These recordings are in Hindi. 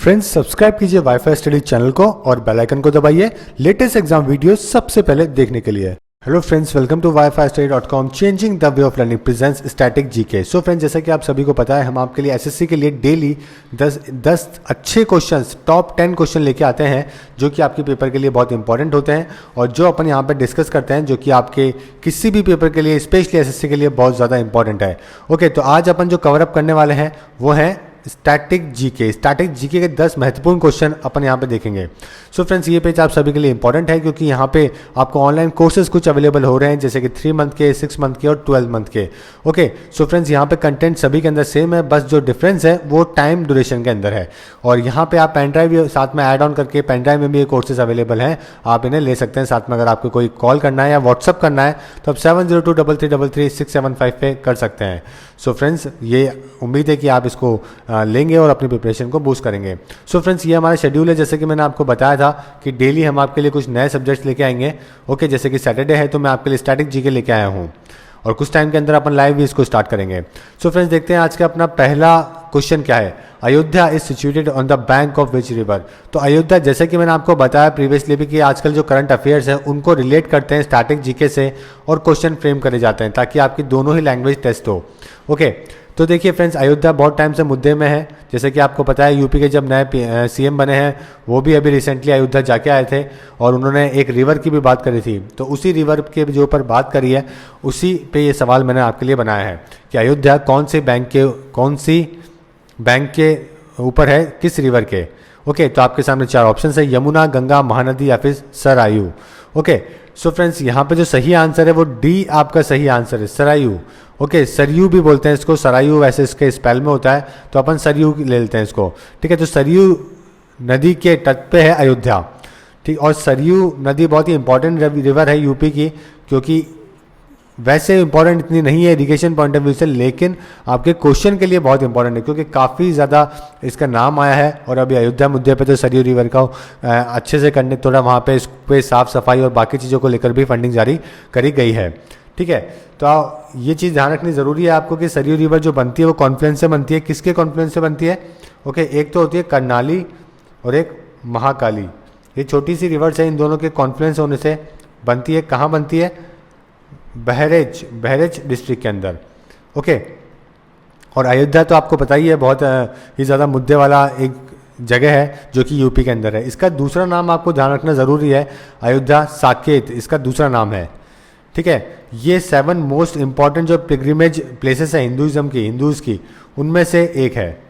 फ्रेंड्स सब्सक्राइब कीजिए वाईफाई स्टडी चैनल को और बेल आइकन को दबाइए लेटेस्ट एग्जाम वीडियो सबसे पहले देखने के लिए। Hello friends, welcome to wifi-study.com changing the way of learning presents static GK. So friends, जैसा कि आप सभी को पता है, हम आपके लिए एसएससी के लिए डेली 10 अच्छे क्वेश्चंस, टॉप 10 क्वेश्चन लेके आते हैं जो कि आपके पेपर के लिए बहुत इंपॉर्टेंट होते हैं और जो अपन यहाँ पे डिस्कस करते हैं जो कि आपके किसी भी पेपर के लिए, स्पेशली एसएससी के लिए बहुत ज़्यादा इंपॉर्टेंट है। ओके, तो आज अपन जो कवर अप करने वाले हैं वो हैं स्टैटिक जीके के 10 महत्वपूर्ण क्वेश्चन अपन यहाँ पे देखेंगे। सो फ्रेंड्स, ये पेज आप सभी के लिए इंपॉर्टेंट है क्योंकि यहाँ पे आपको ऑनलाइन कोर्सेज कुछ अवेलेबल हो रहे हैं, जैसे कि 3 मंथ के, 6 मंथ के और 12 मंथ के। ओके, सो फ्रेंड्स, यहाँ पे कंटेंट सभी के अंदर सेम है, बस जो डिफरेंस है वो टाइम ड्यूरेशन के अंदर है। और यहाँ पे आप पेन ड्राइव साथ में ऐड ऑन करके, पेन ड्राइव में भी ये कोर्सेज अवेलेबल हैं, आप इन्हें ले सकते हैं साथ में। अगर आपको कोई कॉल करना है या व्हाट्सअप करना है तो आप 7023333675 पे कर सकते हैं। सो फ्रेंड्स, ये उम्मीद है कि आप इसको लेंगे और अपनी प्रिपरेशन को बूस्ट करेंगे। सो फ्रेंड्स, ये हमारा शेड्यूल है। जैसे कि मैंने आपको बताया था कि डेली हम आपके लिए कुछ नए सब्जेक्ट्स लेके आएंगे। ओके, जैसे कि सैटरडे है तो मैं आपके लिए स्टैटिक जीके लेके आया हूँ और कुछ टाइम के अंदर अपन लाइव भी इसको स्टार्ट करेंगे। सो फ्रेंड्स, देखते हैं आज का अपना पहला क्वेश्चन क्या है। Ayodhya is situated on the bank of which river. तो अयोध्या, जैसे कि मैंने आपको बताया प्रीवियसली भी कि आजकल जो करंट अफेयर्स है उनको रिलेट करते हैं स्टैटिक जीके से और क्वेश्चन फ्रेम करे जाते हैं ताकि आपकी दोनों ही लैंग्वेज टेस्ट हो। ओके, तो देखिए फ्रेंड्स, अयोध्या बहुत टाइम से मुद्दे में है। जैसे कि आपको पता है, यूपी के जब नए सीएम बने हैं वो भी अभी रिसेंटली अयोध्या जाके आए थे और उन्होंने एक रिवर की भी बात करी थी। तो उसी रिवर के जो ऊपर बात करी है उसी पे ये सवाल मैंने आपके लिए बनाया है कि अयोध्या कौन सी बैंक के ऊपर है, किस रिवर के। ओके, तो आपके सामने 4 ऑप्शन है, यमुना, गंगा, महानदी या फिर सरयू। ओके, सो फ्रेंड्स, यहाँ पे जो सही आंसर है वो डी आपका सही आंसर है, सरयू। ओके, सरयू भी बोलते हैं इसको, सरयू वैसे इसके स्पेल में होता है तो अपन सरयू ले लेते हैं इसको। ठीक है, तो सरयू नदी के तट पे है अयोध्या। ठीक, और सरयू नदी बहुत ही इंपॉर्टेंट रिवर है यूपी की, क्योंकि वैसे इंपॉर्टेंट इतनी नहीं है इरिगेशन पॉइंट ऑफ व्यू से, लेकिन आपके क्वेश्चन के लिए बहुत इंपॉर्टेंट है क्योंकि काफ़ी ज़्यादा इसका नाम आया है। और अभी अयोध्या मुद्दे पे तो सरयू रिवर का अच्छे से करने, थोड़ा वहाँ पे इस पे साफ सफाई और बाकी चीज़ों को लेकर भी फंडिंग जारी करी गई है। ठीक है, तो ये चीज़ ध्यान रखनी ज़रूरी है आपको कि सरयू रिवर जो बनती है वो कॉन्फ्लुएंस से बनती है। किसके कॉन्फ्लुएंस से बनती है? ओके, एक तो होती है कर्नाली और एक महाकाली। ये छोटी सी रिवर्स है, इन दोनों के कॉन्फ्लुएंस होने से बनती है। कहाँ बनती है? बहरेज डिस्ट्रिक्ट के अंदर। ओके, और अयोध्या तो आपको पता ही है बहुत ही ज़्यादा मुद्दे वाला एक जगह है जो कि यूपी के अंदर है। इसका दूसरा नाम आपको ध्यान रखना ज़रूरी है, अयोध्या साकेत इसका दूसरा नाम है। ठीक है, ये 7 मोस्ट इंपॉर्टेंट जो पिलग्रिमेज प्लेसेस है हिंदूज़ की उनमें से एक है।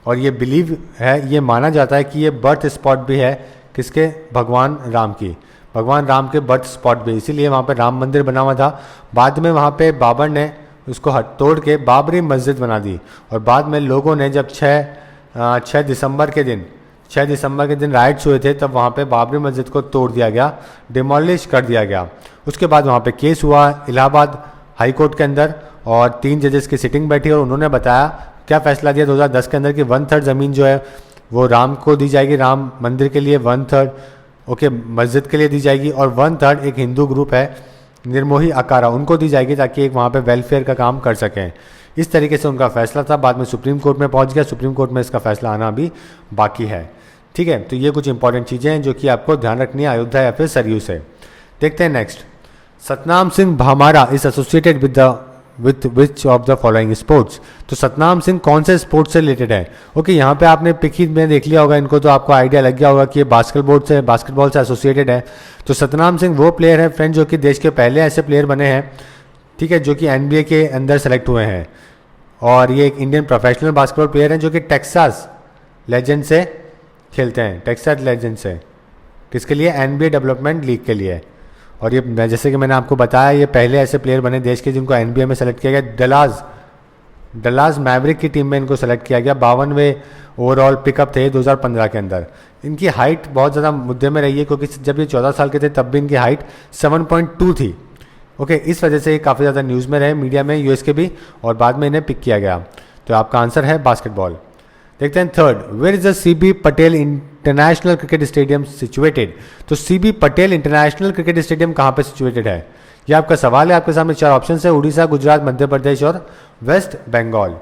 और ये बिलीव है, ये माना जाता है कि ये बर्थ स्पॉट भी है किसके? भगवान राम के बर्थ स्पॉट भी, इसीलिए वहाँ पे राम मंदिर बना हुआ था। बाद में वहाँ पे बाबर ने उसको तोड़ के बाबरी मस्जिद बना दी और बाद में लोगों ने जब 6 दिसंबर के दिन राइट्स हुए थे तब वहाँ पे बाबरी मस्जिद को तोड़ दिया गया, डिमोलिश कर दिया गया। उसके बाद वहाँ पे केस हुआ इलाहाबाद हाई कोर्ट के अंदर और 3 जजेस की सिटिंग बैठी और उन्होंने बताया, क्या फैसला दिया 2010 के अंदर कि 1/3 ज़मीन जो है वो राम को दी जाएगी, राम मंदिर के लिए 1/3 ओके मस्जिद के लिए दी जाएगी और 1/3 एक हिंदू ग्रुप है निर्मोही अकारा, उनको दी जाएगी ताकि एक वहाँ पे वेलफेयर का काम कर सकें। इस तरीके से उनका फैसला था। बाद में सुप्रीम कोर्ट में पहुँच गया, सुप्रीम कोर्ट में इसका फैसला आना अभी बाकी है। ठीक है, तो ये कुछ इंपॉर्टेंट चीज़ें हैं जो कि आपको ध्यान रखनी है अयोध्या या फिर सरयू से। देखते हैं next. Satnam Singh Bhamara is associated with which of the following sports. तो सतनाम सिंह कौन से स्पोर्ट्स से रिलेटेड है? ओके, यहाँ पे आपने पिक ही में देख लिया होगा इनको, तो आपको आइडिया लग गया होगा कि ये बास्केटबॉल से एसोसिएटेड है। तो सतनाम सिंह वो प्लेयर है फ्रेंड जो कि देश के पहले ऐसे प्लेयर बने हैं, ठीक है, जो कि NBA के अंदर सेलेक्ट हुए हैं। और ये एक इंडियन प्रोफेशनल बास्केटबॉल प्लेयर हैं जो कि टेक्सास लेजेंड से खेलते हैं, टेक्सास लेजेंड से। किसके लिए? NBA डेवलपमेंट लीग के लिए। और ये जैसे कि मैंने आपको बताया, ये पहले ऐसे प्लेयर बने देश के जिनको NBA में सेलेक्ट किया गया। डलास मैवरिक की टीम में इनको सेलेक्ट किया गया। 52वें ओवरऑल पिकअप थे 2015 के अंदर। इनकी हाइट बहुत ज़्यादा मुद्दे में रही है क्योंकि जब ये 14 साल के थे तब भी इनकी हाइट 7.2 थी। ओके, इस वजह से ये काफ़ी ज़्यादा न्यूज़ में रहे, मीडिया में, US के भी, और बाद में इन्हें पिक किया गया। तो आपका आंसर है बास्केटबॉल। देखते हैं third, where is the CB Patel international cricket stadium situated. तो CB Patel international cricket stadium कहाँ पे सिचुएटेड है? ये आपका सवाल है। आपके सामने 4 ऑप्शन है, उड़ीसा, गुजरात, मध्य प्रदेश और वेस्ट बंगाल।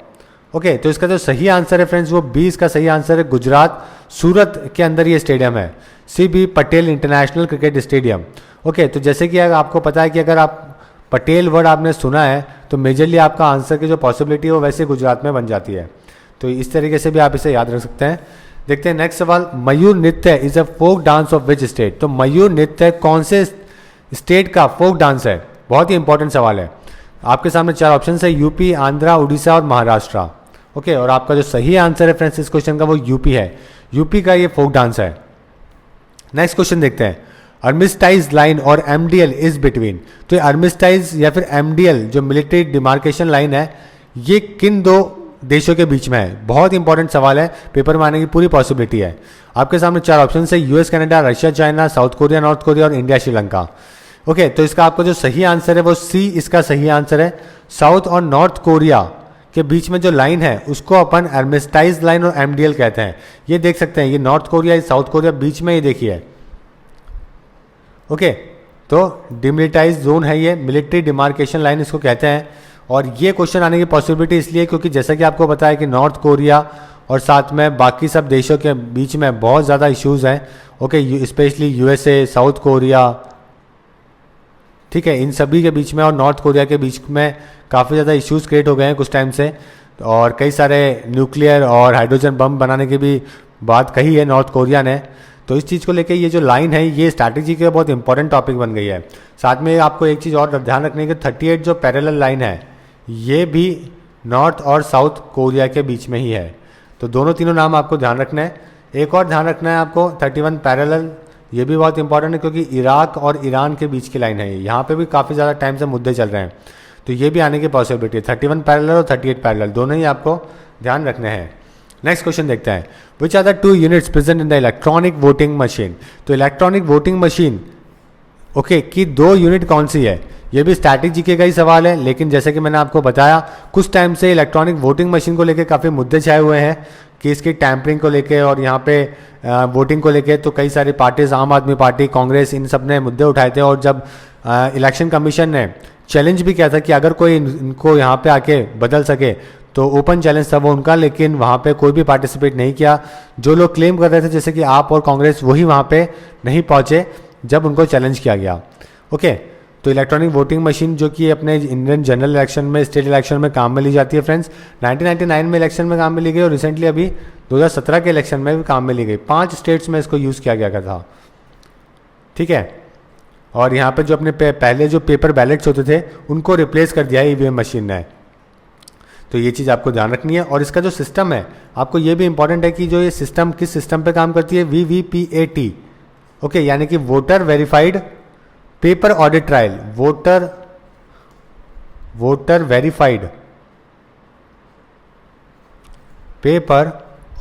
ओके, तो इसका जो सही आंसर है फ्रेंड्स वो बी इसका सही आंसर है, गुजरात सूरत के अंदर ये स्टेडियम है, CB Patel international cricket stadium. Okay, तो जैसे कि आपको पता है कि अगर आप पटेल वर्ड आपने सुना है तो मेजरली आपका आंसर की जो पॉसिबिलिटी है वो वैसे गुजरात में बन जाती है। तो इस तरीके से भी आप इसे याद रख सकते हैं। देखते हैं नेक्स्ट सवाल, Mayur Nritya is a folk dance of which state. तो मयूर नृत्य कौन से स्टेट का फोक डांस है? बहुत ही इंपॉर्टेंट सवाल है। आपके सामने 4 ऑप्शन है, यूपी, आंध्रा, उड़ीसा और महाराष्ट्र। ओके, और आपका जो सही आंसर है फ्रेंड्स इस क्वेश्चन का वो यूपी है, यूपी का ये फोक डांस है। नेक्स्ट क्वेश्चन देखते हैं, आर्मिस्टाइज लाइन और MDL इज बिटवीन। तो आर्मिस्टाइज या फिर MDL जो मिलिट्री डिमार्केशन लाइन है ये किन 2 देशों के बीच में है? बहुत इंपॉर्टेंट सवाल है, पेपर में आने की पूरी पॉसिबिलिटी है। आपके सामने 4 ऑप्शन है, US Canada, Russia China, south Korea north Korea और इंडिया श्रीलंका। ओके, तो इसका आपका जो सही आंसर है वो सी इसका सही आंसर है। साउथ और नॉर्थ कोरिया के बीच में जो लाइन है उसको अपन आर्मिस्टाइज लाइन और MDL कहते हैं। ये देख सकते हैं, ये नॉर्थ कोरिया साउथ कोरिया बीच में, ये देखिए। ओके, तो डिमिलिटाइज जोन है ये, मिलिट्री डिमार्केशन लाइन इसको कहते हैं। और ये क्वेश्चन आने की पॉसिबिलिटी इसलिए क्योंकि जैसा कि आपको पता है कि नॉर्थ कोरिया और साथ में बाकी सब देशों के बीच में बहुत ज़्यादा इश्यूज़ हैं। Okay, specially USA, south Korea, ठीक है, इन सभी के बीच में और नॉर्थ कोरिया के बीच में काफ़ी ज़्यादा इश्यूज़ क्रिएट हो गए हैं कुछ टाइम से, और कई सारे न्यूक्लियर और हाइड्रोजन बम बनाने की भी बात कही है नॉर्थ कोरिया ने। तो इस चीज़ को लेके ये जो लाइन है ये स्ट्रैटेजी के बहुत इंपॉर्टेंट टॉपिक बन गई है। साथ में आपको एक चीज़ और ध्यान रखने की, 38 जो पैरेलल लाइन है ये भी नॉर्थ और साउथ कोरिया के बीच में ही है। तो दोनों तीनों नाम आपको ध्यान रखना है। एक और ध्यान रखना है आपको, 31 पैरेलल, ये भी बहुत इंपॉर्टेंट है क्योंकि इराक और ईरान के बीच की लाइन है, यहाँ पे भी काफ़ी ज़्यादा टाइम से मुद्दे चल रहे हैं, तो ये भी आने की पॉसिबिलिटी है। 31 पैरेलल और 38 पैरेलल दोनों ही आपको ध्यान रखने हैं। नेक्स्ट क्वेश्चन देखते हैं, which are the 2 units present in the electronic voting machine. तो इलेक्ट्रॉनिक वोटिंग मशीन ओके की 2 यूनिट कौन सी है? ये भी स्टैटिक का ही सवाल है, लेकिन जैसे कि मैंने आपको बताया कुछ टाइम से इलेक्ट्रॉनिक वोटिंग मशीन को लेकर काफ़ी मुद्दे छाए हुए हैं कि इसकी टैंपरिंग को लेके और यहाँ पे वोटिंग को लेके। तो कई सारी पार्टीज, आम आदमी पार्टी, कांग्रेस, इन सब ने मुद्दे उठाए थे, और जब इलेक्शन कमीशन ने चैलेंज भी किया था कि अगर कोई इनको यहाँ पे आके बदल सके तो ओपन चैलेंज था वो उनका, लेकिन वहाँ पे कोई भी पार्टिसिपेट नहीं किया। जो लोग क्लेम कर रहे थे जैसे कि आप और कांग्रेस, वही वहाँ पे नहीं पहुँचे जब उनको चैलेंज किया गया। ओके, तो इलेक्ट्रॉनिक वोटिंग मशीन जो कि अपने इंडियन जनरल इलेक्शन में, स्टेट इलेक्शन में काम में ली जाती है फ्रेंड्स, 1999 में इलेक्शन में काम में ली गई और रिसेंटली अभी 2017 के इलेक्शन में भी काम में ली गई। 5 स्टेट्स में इसको यूज़ किया गया था, ठीक है। और यहाँ पे जो अपने पहले जो पेपर बैलेट्स होते थे उनको रिप्लेस कर दिया है EVM मशीन ने। तो ये चीज़ आपको ध्यान रखनी है। और इसका जो सिस्टम है आपको ये भी इंपॉर्टेंट है कि जो ये सिस्टम किस सिस्टम पे काम करती है, VVPAT, ओके, यानी कि voter verified paper audit trial, voter verified paper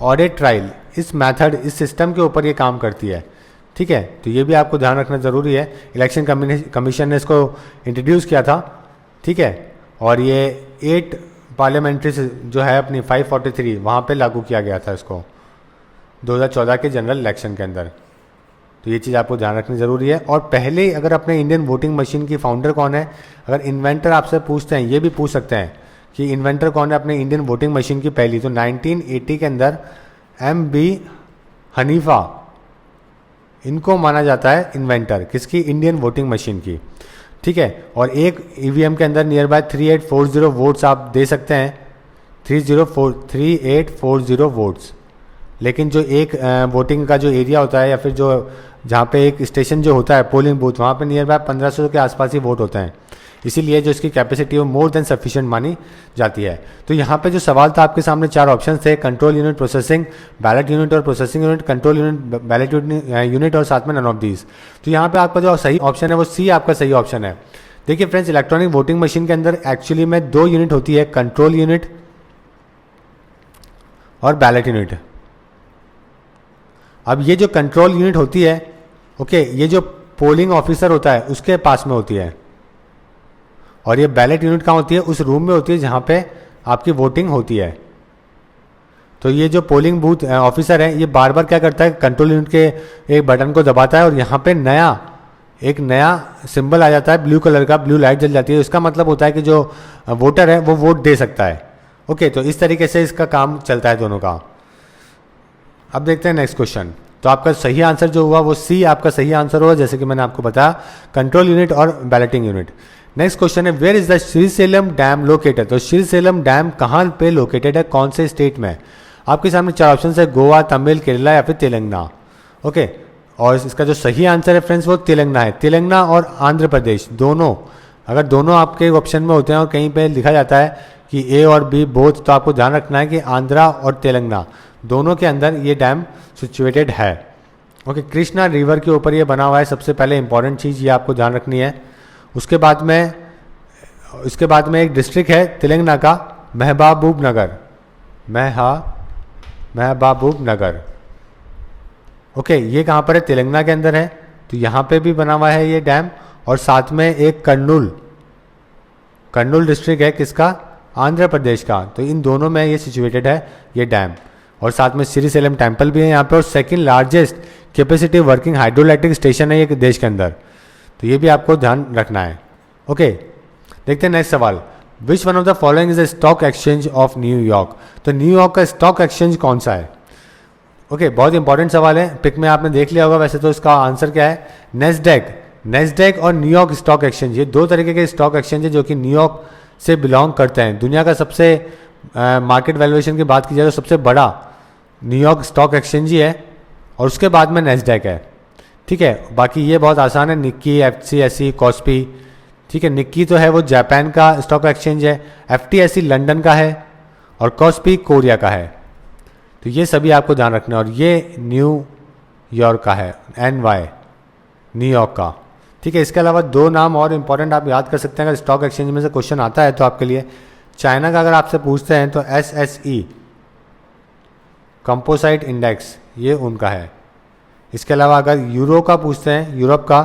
audit trial, इस मेथड, इस सिस्टम के ऊपर ये काम करती है, ठीक है। तो ये भी आपको ध्यान रखना ज़रूरी है। इलेक्शन कमीशन ने इसको इंट्रोड्यूस किया था, ठीक है, और ये 8 पार्लियामेंट्री जो है अपनी 543 वहाँ पे लागू किया गया था इसको 2014 के जनरल इलेक्शन के अंदर। तो ये चीज़ आपको ध्यान रखनी ज़रूरी है। और पहले अगर अपने इंडियन वोटिंग मशीन की फाउंडर कौन है, अगर इन्वेंटर आपसे पूछते हैं, ये भी पूछ सकते हैं कि इन्वेंटर कौन है अपने इंडियन वोटिंग मशीन की पहली, तो 1980 के अंदर MB हनीफा, इनको माना जाता है इन्वेंटर, किसकी, इंडियन वोटिंग मशीन की, ठीक है। और एक EVM के अंदर नियर बाय 3840 वोट्स आप दे सकते हैं, 3840 वोट्स। लेकिन जो एक वोटिंग का जो एरिया होता है या फिर जो जहाँ पे एक स्टेशन जो होता है पोलिंग बूथ, वहाँ पे नियर बाय 1500 के आसपास ही वोट होते हैं, इसीलिए जो इसकी कैपेसिटी है वो मोर देन सफिशिएंट मानी जाती है। तो यहाँ पे जो सवाल था आपके सामने 4 ऑप्शन थे, control unit, processing, ballot unit और processing unit, control unit, ballot unit और साथ में नन ऑफ दीज। तो यहाँ पे आपका जो सही ऑप्शन है वो सी आपका सही ऑप्शन है। देखिए फ्रेंड्स, इलेक्ट्रॉनिक वोटिंग मशीन के अंदर एक्चुअली में 2 यूनिट होती है, कंट्रोल यूनिट और बैलेट यूनिट। अब ये जो कंट्रोल यूनिट होती है, ओके, ये जो पोलिंग ऑफिसर होता है उसके पास में होती है, और ये बैलेट यूनिट कहाँ होती है, उस रूम में होती है जहाँ पे आपकी वोटिंग होती है। तो ये जो पोलिंग बूथ ऑफिसर है ये बार बार क्या करता है, कंट्रोल यूनिट के एक बटन को दबाता है और यहाँ पे एक नया सिंबल आ जाता है ब्लू कलर का, ब्लू लाइट जल जाती है। इसका मतलब होता है कि जो वोटर है वो वोट दे सकता है। ओके, तो इस तरीके से इसका काम चलता है दोनों का। अब देखते हैं नेक्स्ट क्वेश्चन। तो आपका सही आंसर जो हुआ वो सी आपका सही आंसर होगा, जैसे कि मैंने आपको बताया, कंट्रोल यूनिट और बैलेटिंग यूनिट। नेक्स्ट क्वेश्चन है, where is the Srisailam dam located. तो श्रीशैलम डैम कहाँ पे लोकेटेड है, कौन से स्टेट में? आपके सामने 4 ऑप्शन है, गोवा, तमिल, केरला या फिर तेलंगाना। ओके, और इसका जो सही आंसर है फ्रेंड्स वो तेलंगाना है। तेलंगाना और आंध्र प्रदेश दोनों, अगर दोनों आपके ऑप्शन में होते हैं और कहीं पे लिखा जाता है कि ए और बी बोथ, तो आपको ध्यान रखना है कि आंध्रा और तेलंगाना दोनों के अंदर ये डैम सिचुएटेड है। ओके, कृष्णा रिवर के ऊपर ये बना हुआ है, सबसे पहले इंपॉर्टेंट चीज़ ये आपको ध्यान रखनी है। उसके बाद में एक डिस्ट्रिक्ट है तेलंगाना का, महबूब नगर। ओके, ये कहाँ पर है? तेलंगाना के अंदर है। तो यहाँ पे भी बना हुआ है ये डैम, और साथ में एक कर्नूल डिस्ट्रिक्ट है, किसका? आंध्र प्रदेश का। तो इन दोनों में ये सिचुएटेड है ये डैम, और साथ में श्रीशैलम टेम्पल भी है यहाँ पे, और second largest capacity working hydroelectric station है ये देश के अंदर। तो ये भी आपको ध्यान रखना है। ओके, देखते हैं नेक्स्ट सवाल। Which one of the following is the stock exchange of New York. तो न्यूयॉर्क का स्टॉक एक्सचेंज कौन सा है? ओके, बहुत इंपॉर्टेंट सवाल है, पिक में आपने देख लिया होगा वैसे। तो इसका आंसर क्या है? नेस्डैक और न्यूयॉर्क स्टॉक एक्सचेंज, ये दो तरीके के स्टॉक एक्सचेंज है जो कि न्यूयॉर्क से बिलोंग करते हैं। दुनिया का सबसे मार्केट वैल्यूएशन की बात की जाए तो सबसे बड़ा न्यूयॉर्क स्टॉक एक्सचेंज ही है, और उसके बाद में नेस्डैक है। ठीक है, बाकी ये बहुत आसान है, निक्की, FTSE, कॉस्पी। ठीक है, निक्की तो है वो जापान का स्टॉक एक्सचेंज है, FTSE लंदन का है, और कॉस्पी कोरिया का है। तो ये सभी आपको ध्यान रखना है, और ये न्यूयॉर्क का है, NY न्यूयॉर्क का। ठीक है, इसके अलावा 2 नाम और इंपॉर्टेंट आप याद कर सकते हैं अगर स्टॉक एक्सचेंज में से क्वेश्चन आता है तो आपके लिए। चाइना का अगर आपसे पूछते हैं तो SSE कंपोसाइट इंडेक्स, ये उनका है। इसके अलावा अगर यूरो का पूछते हैं, यूरोप का,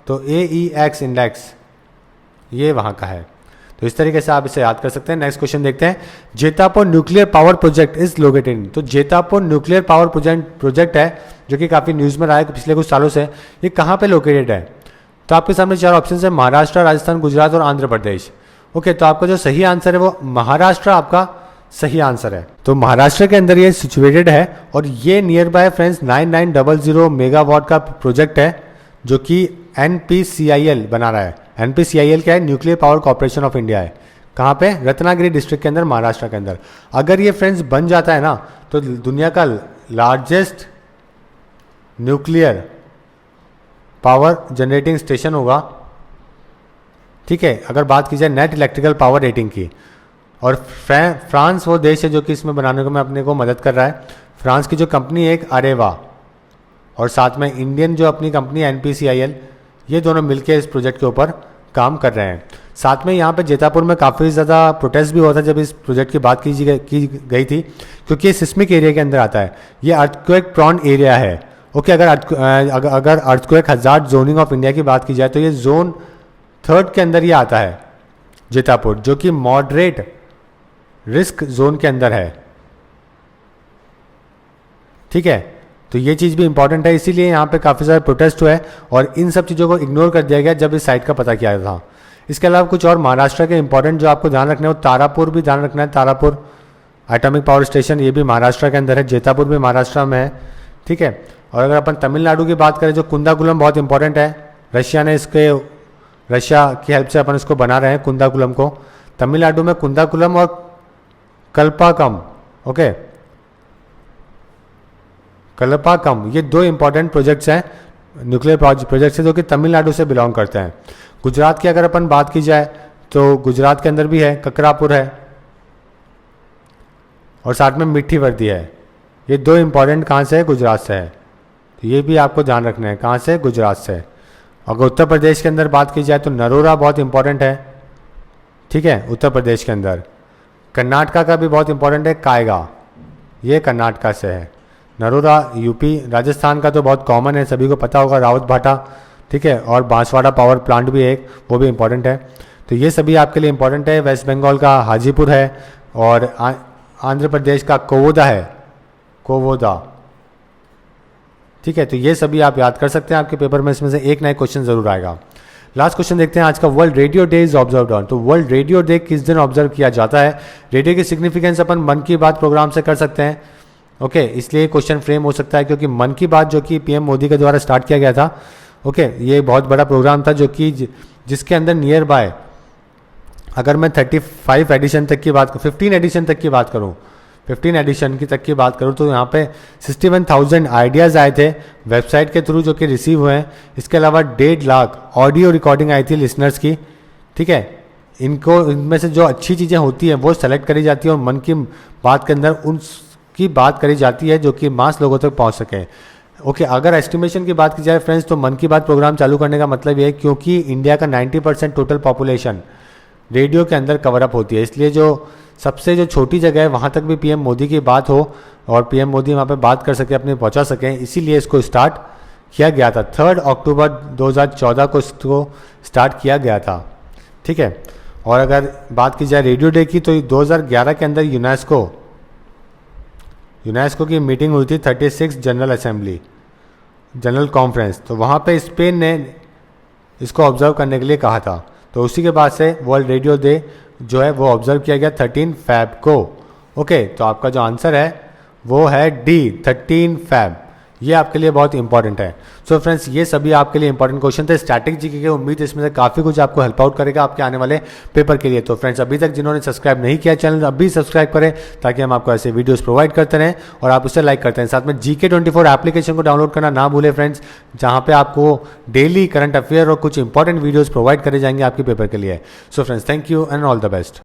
तो AEX इंडेक्स, ये वहाँ का है। तो इस तरीके से आप इसे याद कर सकते हैं। नेक्स्ट क्वेश्चन देखते हैं। Jaitapur nuclear power project is located. तो जेतापुर न्यूक्लियर पावर प्रोजेक्ट है जो कि काफ़ी न्यूज़ में रहा है पिछले कुछ सालों से। ये कहाँ पे लोकेटेड है? तो आपके सामने 4 ऑप्शन है, महाराष्ट्र, राजस्थान, गुजरात और आंध्र प्रदेश। ओके, तो आपका जो सही आंसर है वो महाराष्ट्र आपका सही आंसर है। तो महाराष्ट्र के अंदर ये सिचुएटेड है, और ये नियर बाय फ्रेंड्स 9900 मेगावाट का प्रोजेक्ट है जो कि NPCIL बना रहा है। NPCIL क्या है? Nuclear power corporation of India है। कहाँ पे? रत्नागिरी डिस्ट्रिक्ट के अंदर, महाराष्ट्र के अंदर। अगर ये फ्रेंड्स बन जाता है ना तो दुनिया का largest nuclear power generating station होगा। ठीक है, अगर बात की जाए नेट इलेक्ट्रिकल पावर रेटिंग की। और फ्रांस वो देश है जो कि इसमें बनाने को में अपने को मदद कर रहा है। फ्रांस की जो कंपनी है एक अरेवा, और साथ में इंडियन जो अपनी कंपनी NPCIL, ये दोनों मिलकर इस प्रोजेक्ट के ऊपर काम कर रहे हैं। साथ में यहाँ पे जेतापुर में काफ़ी ज़्यादा प्रोटेस्ट भी हुआ था जब इस प्रोजेक्ट की बात की गई थी, क्योंकि ये सिस्मिक एरिया के अंदर आता है। ये अर्थक्वेक प्रॉन एरिया है। ओके, अगर earthquake hazard zoning of India की बात की जाए तो ये जोन 3 के अंदर ये आता है जेतापुर, जो कि मॉडरेट रिस्क जोन के अंदर है। ठीक है, तो ये चीज़ भी इंपॉर्टेंट है, इसीलिए यहाँ पे काफ़ी सारे प्रोटेस्ट हुए और इन सब चीज़ों को इग्नोर कर दिया गया जब इस साइट का पता किया था। इसके अलावा कुछ और महाराष्ट्र के इंपॉर्टेंट जो आपको ध्यान रखना है वो तारापुर भी ध्यान रखना है। तारापुर एटॉमिक पावर स्टेशन, ये भी महाराष्ट्र के अंदर है। जेतापुर भी महाराष्ट्र में है। ठीक है, और अगर अपन तमिलनाडु की बात करें, जो कुंदाकुलम बहुत इंपॉर्टेंट है, रशिया की हेल्प से अपन इसको बना रहे हैं कुंदाकुलम को। तमिलनाडु में कुंदाकुलम और कल्पाकम, ओके, कल्पाकम, ये 2 इंपॉर्टेंट प्रोजेक्ट्स हैं, न्यूक्लियर प्रोजेक्ट्स हैं जो कि तमिलनाडु से बिलोंग करते हैं। गुजरात की अगर अपन बात की जाए तो गुजरात के अंदर भी है, ककरापुर है, और साथ में मिट्ठी वर्दी है। ये 2 इंपॉर्टेंट कहाँ से है? गुजरात से है। तो ये भी आपको ध्यान रखना है, कहाँ से? गुजरात से। अगर उत्तर प्रदेश के अंदर बात की जाए तो नरोरा बहुत इंपॉर्टेंट है। ठीक है, उत्तर प्रदेश के अंदर। कर्नाटका का भी बहुत इंपॉर्टेंट है, कायगा, ये कर्नाटका से है। नरोरा यूपी। राजस्थान का तो बहुत कॉमन है, सभी को पता होगा, रावत भाटा। ठीक है, और बांसवाड़ा पावर प्लांट भी एक, वो भी इंपॉर्टेंट है। तो ये सभी आपके लिए इंपॉर्टेंट है। वेस्ट बंगाल का हाजीपुर है, और आंध्र प्रदेश का कोवोदा है, कोवोदा। ठीक है, तो ये सभी आप याद कर सकते हैं, आपके पेपर में इसमें से एक नया क्वेश्चन जरूर आएगा। लास्ट क्वेश्चन देखते हैं आज का, world radio day is observed on. तो वर्ल्ड रेडियो डे किस दिन ऑब्जर्व किया जाता है? रेडियो की सिग्निफिकेंस अपन मन की बात प्रोग्राम से कर सकते हैं। ओके, इसलिए क्वेश्चन फ्रेम हो सकता है क्योंकि मन की बात जो कि पीएम मोदी के द्वारा स्टार्ट किया गया था, ओके, ये बहुत बड़ा प्रोग्राम था जो कि जिसके अंदर नियर बाय, अगर मैं 35 एडिशन तक की बात करूँ, 15 एडिशन तक की बात करूँ, 15 एडिशन की तक की बात करूँ तो यहाँ पे 61,000 आइडियाज़ आए थे वेबसाइट के थ्रू जो कि रिसीव हुए हैं। इसके अलावा 1.5 लाख ऑडियो रिकॉर्डिंग आई थी लिसनर्स की। ठीक है, इनको इनमें से जो अच्छी चीज़ें होती हैं वो सेलेक्ट करी जाती है और मन की बात के अंदर उनकी बात करी जाती है जो कि मास लोगों तक पहुँच सके। ओके, अगर एस्टिमेशन की बात की जाए फ्रेंड्स तो मन की बात प्रोग्राम चालू करने का मतलब ये है क्योंकि इंडिया का 90% टोटल पॉपुलेशन रेडियो के अंदर कवर अप होती है, इसलिए जो सबसे जो छोटी जगह है वहाँ तक भी पीएम मोदी की बात हो और पीएम मोदी वहाँ पे बात कर सके, अपने पहुँचा सकें, इसीलिए इसको स्टार्ट किया गया था। 3 अक्टूबर 2014 को इसको स्टार्ट किया गया था। ठीक है, और अगर बात की जाए रेडियो डे की तो 2011 के अंदर यूनेस्को की मीटिंग हुई थी, 36 जनरल असेंबली, जनरल कॉन्फ्रेंस, तो वहाँ पे स्पेन ने इसको ऑब्जर्व करने के लिए कहा था। तो उसी के बाद से वर्ल्ड रेडियो डे जो है वो ऑब्जर्व किया गया 13 फैब को। ओके, तो आपका जो आंसर है वो है डी, 13 फैब। ये आपके लिए बहुत इंपॉर्टेंट है। सो फ्रेंड्स, ये सभी आपके लिए इंपॉर्टेंट क्वेश्चन थे स्टैटिक जीके के। उम्मीद इसमें से काफ़ी कुछ आपको हेल्प आउट करेगा आपके आने वाले पेपर के लिए। तो फ्रेंड्स, अभी तक जिन्होंने सब्सक्राइब नहीं किया चैनल, अभी सब्सक्राइब करें ताकि हम आपको ऐसे वीडियोस प्रोवाइड करते रहें और आप उसे लाइक करते हैं। साथ में GK24 एप्लीकेशन को डाउनलोड करना ना भूलें फ्रेंड्स, जहाँ पे आपको डेली करंट अफेयर और कुछ इंपॉर्टेंट वीडियोज़ प्रोवाइड करे जाएंगे आपके पेपर के लिए। So friends, thank you and all the best.